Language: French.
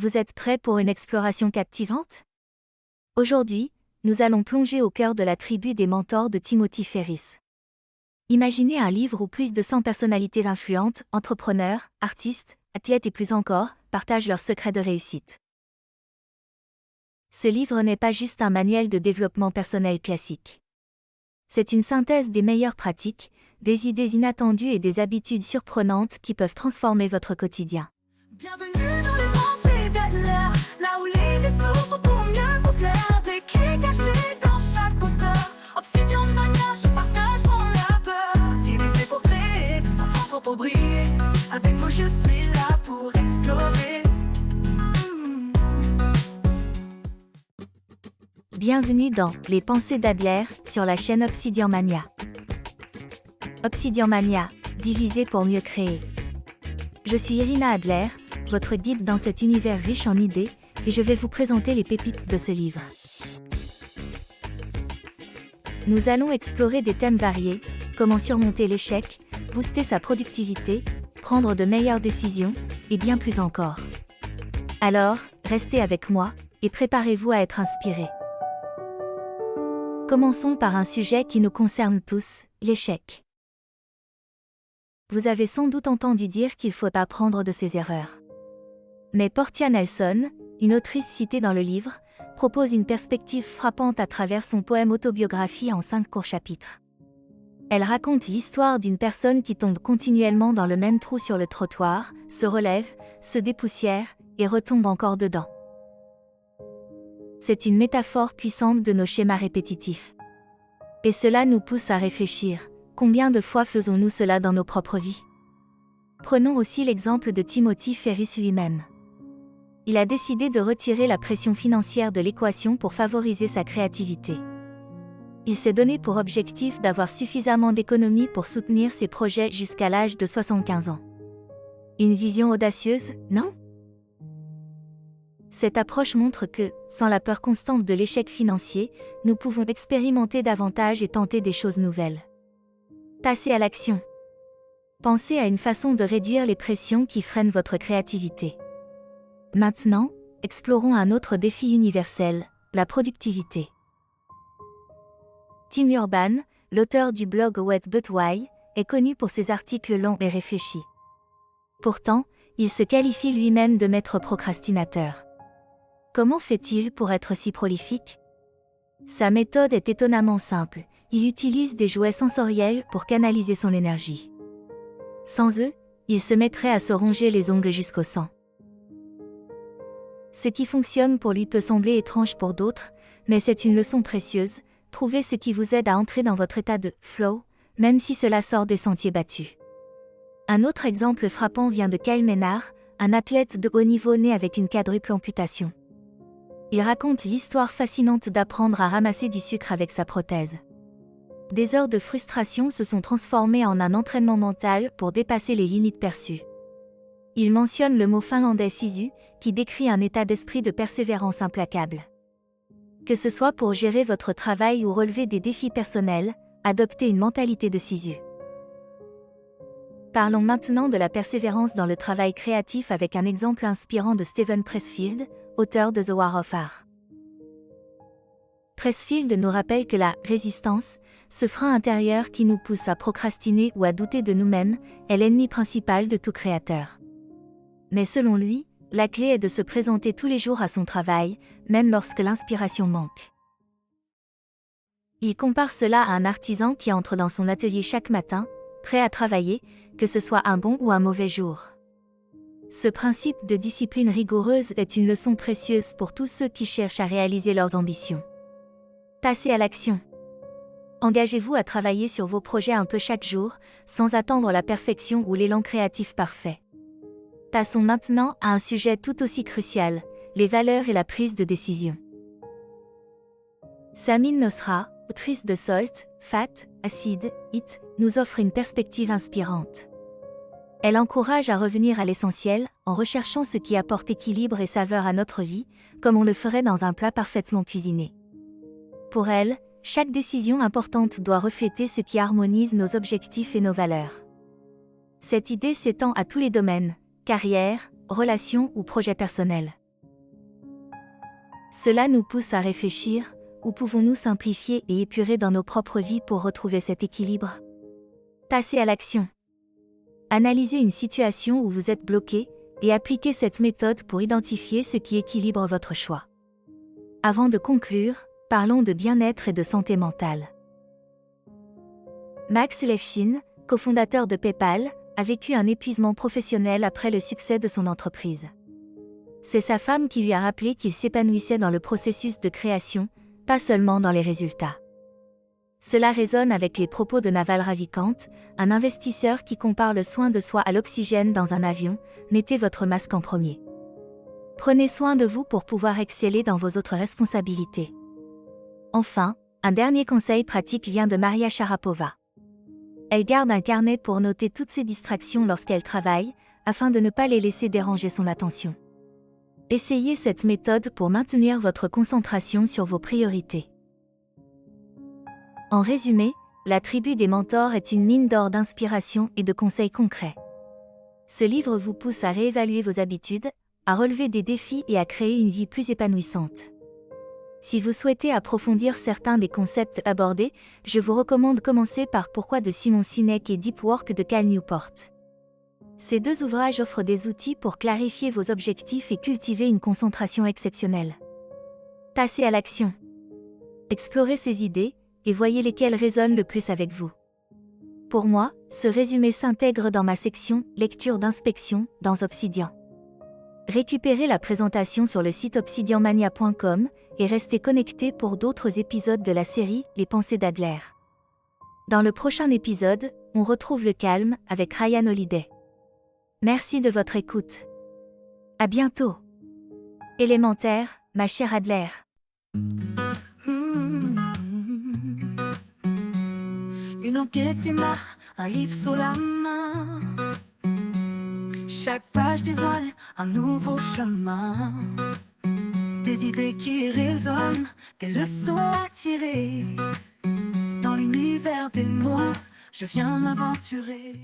Vous êtes prêt pour une exploration captivante? Aujourd'hui, nous allons plonger au cœur de la tribu des mentors de Timothy Ferriss. Imaginez un livre où plus de 100 personnalités influentes, entrepreneurs, artistes, athlètes et plus encore, partagent leurs secrets de réussite. Ce livre n'est pas juste un manuel de développement personnel classique. C'est une synthèse des meilleures pratiques, des idées inattendues et des habitudes surprenantes qui peuvent transformer votre quotidien. Bienvenue dans les pensées d'Adler, là où les vaisseaux vont pour mieux vous plaire. Des clés cachées dans chaque auteur. Obsidian Mania, je partage mon labeur. Divisé pour créer, apprendre pour briller. Avec vous, je suis là pour explorer. Bienvenue dans Les pensées d'Adler sur la chaîne Obsidian Mania. Obsidian Mania, divisé pour mieux créer. Je suis Irina Adler, votre guide dans cet univers riche en idées, et je vais vous présenter les pépites de ce livre. Nous allons explorer des thèmes variés, comment surmonter l'échec, booster sa productivité, prendre de meilleures décisions, et bien plus encore. Alors, restez avec moi, et préparez-vous à être inspiré. Commençons par un sujet qui nous concerne tous, l'échec. Vous avez sans doute entendu dire qu'il faut apprendre de ses erreurs. Mais Portia Nelson, une autrice citée dans le livre, propose une perspective frappante à travers son poème autobiographie en 5 courts chapitres. Elle raconte l'histoire d'une personne qui tombe continuellement dans le même trou sur le trottoir, se relève, se dépoussière, et retombe encore dedans. C'est une métaphore puissante de nos schémas répétitifs. Et cela nous pousse à réfléchir, combien de fois faisons-nous cela dans nos propres vies? Prenons aussi l'exemple de Timothy Ferriss lui-même. Il a décidé de retirer la pression financière de l'équation pour favoriser sa créativité. Il s'est donné pour objectif d'avoir suffisamment d'économies pour soutenir ses projets jusqu'à l'âge de 75 ans. Une vision audacieuse, non? Cette approche montre que, sans la peur constante de l'échec financier, nous pouvons expérimenter davantage et tenter des choses nouvelles. Passez à l'action. Pensez à une façon de réduire les pressions qui freinent votre créativité. Maintenant, explorons un autre défi universel, la productivité. Tim Urban, l'auteur du blog What But Why, est connu pour ses articles longs et réfléchis. Pourtant, il se qualifie lui-même de maître procrastinateur. Comment fait-il pour être si prolifique? Sa méthode est étonnamment simple, il utilise des jouets sensoriels pour canaliser son énergie. Sans eux, il se mettrait à se ronger les ongles jusqu'au sang. Ce qui fonctionne pour lui peut sembler étrange pour d'autres, mais c'est une leçon précieuse, trouvez ce qui vous aide à entrer dans votre état de « flow », même si cela sort des sentiers battus. Un autre exemple frappant vient de Kyle Maynard, un athlète de haut niveau né avec une quadruple amputation. Il raconte l'histoire fascinante d'apprendre à ramasser du sucre avec sa prothèse. Des heures de frustration se sont transformées en un entraînement mental pour dépasser les limites perçues. Il mentionne le mot finlandais sisu, qui décrit un état d'esprit de persévérance implacable. Que ce soit pour gérer votre travail ou relever des défis personnels, adoptez une mentalité de sisu. Parlons maintenant de la persévérance dans le travail créatif avec un exemple inspirant de Steven Pressfield, auteur de The War of Art. Pressfield nous rappelle que la résistance, ce frein intérieur qui nous pousse à procrastiner ou à douter de nous-mêmes, est l'ennemi principal de tout créateur. Mais selon lui, la clé est de se présenter tous les jours à son travail, même lorsque l'inspiration manque. Il compare cela à un artisan qui entre dans son atelier chaque matin, prêt à travailler, que ce soit un bon ou un mauvais jour. Ce principe de discipline rigoureuse est une leçon précieuse pour tous ceux qui cherchent à réaliser leurs ambitions. Passez à l'action. Engagez-vous à travailler sur vos projets un peu chaque jour, sans attendre la perfection ou l'élan créatif parfait. Passons maintenant à un sujet tout aussi crucial, les valeurs et la prise de décision. Samin Nosra, autrice de Salt, Fat, Acid, It, nous offre une perspective inspirante. Elle encourage à revenir à l'essentiel, en recherchant ce qui apporte équilibre et saveur à notre vie, comme on le ferait dans un plat parfaitement cuisiné. Pour elle, chaque décision importante doit refléter ce qui harmonise nos objectifs et nos valeurs. Cette idée s'étend à tous les domaines, carrière, relations ou projets personnels. Cela nous pousse à réfléchir, où pouvons-nous simplifier et épurer dans nos propres vies pour retrouver cet équilibre? Passez à l'action. Analysez une situation où vous êtes bloqué, et appliquez cette méthode pour identifier ce qui équilibre votre choix. Avant de conclure, parlons de bien-être et de santé mentale. Max Levchin, cofondateur de PayPal, a vécu un épuisement professionnel après le succès de son entreprise. C'est sa femme qui lui a rappelé qu'il s'épanouissait dans le processus de création, pas seulement dans les résultats. Cela résonne avec les propos de Naval Ravikant, un investisseur qui compare le soin de soi à l'oxygène dans un avion. Mettez votre masque en premier. Prenez soin de vous pour pouvoir exceller dans vos autres responsabilités. Enfin, un dernier conseil pratique vient de Maria Sharapova. Elle garde un carnet pour noter toutes ses distractions lorsqu'elle travaille, afin de ne pas les laisser déranger son attention. Essayez cette méthode pour maintenir votre concentration sur vos priorités. En résumé, la tribu des mentors est une mine d'or d'inspiration et de conseils concrets. Ce livre vous pousse à réévaluer vos habitudes, à relever des défis et à créer une vie plus épanouissante. Si vous souhaitez approfondir certains des concepts abordés, je vous recommande commencer par Pourquoi de Simon Sinek et Deep Work de Cal Newport. Ces deux ouvrages offrent des outils pour clarifier vos objectifs et cultiver une concentration exceptionnelle. Passez à l'action. Explorez ces idées, et voyez lesquelles résonnent le plus avec vous. Pour moi, ce résumé s'intègre dans ma section « Lecture d'inspection » dans Obsidian. Récupérez la présentation sur le site obsidianmania.com et restez connectés pour d'autres épisodes de la série « Les pensées d'Adler ». Dans le prochain épisode, on retrouve le calme avec Ryan Holiday. Merci de votre écoute. À bientôt. Élémentaire, ma chère Adler. Une enquête démarre, un livre sous la main. Chaque page dévoile un nouveau chemin. Des idées qui résonnent, des leçons à tirer. Dans l'univers des mots, je viens m'aventurer.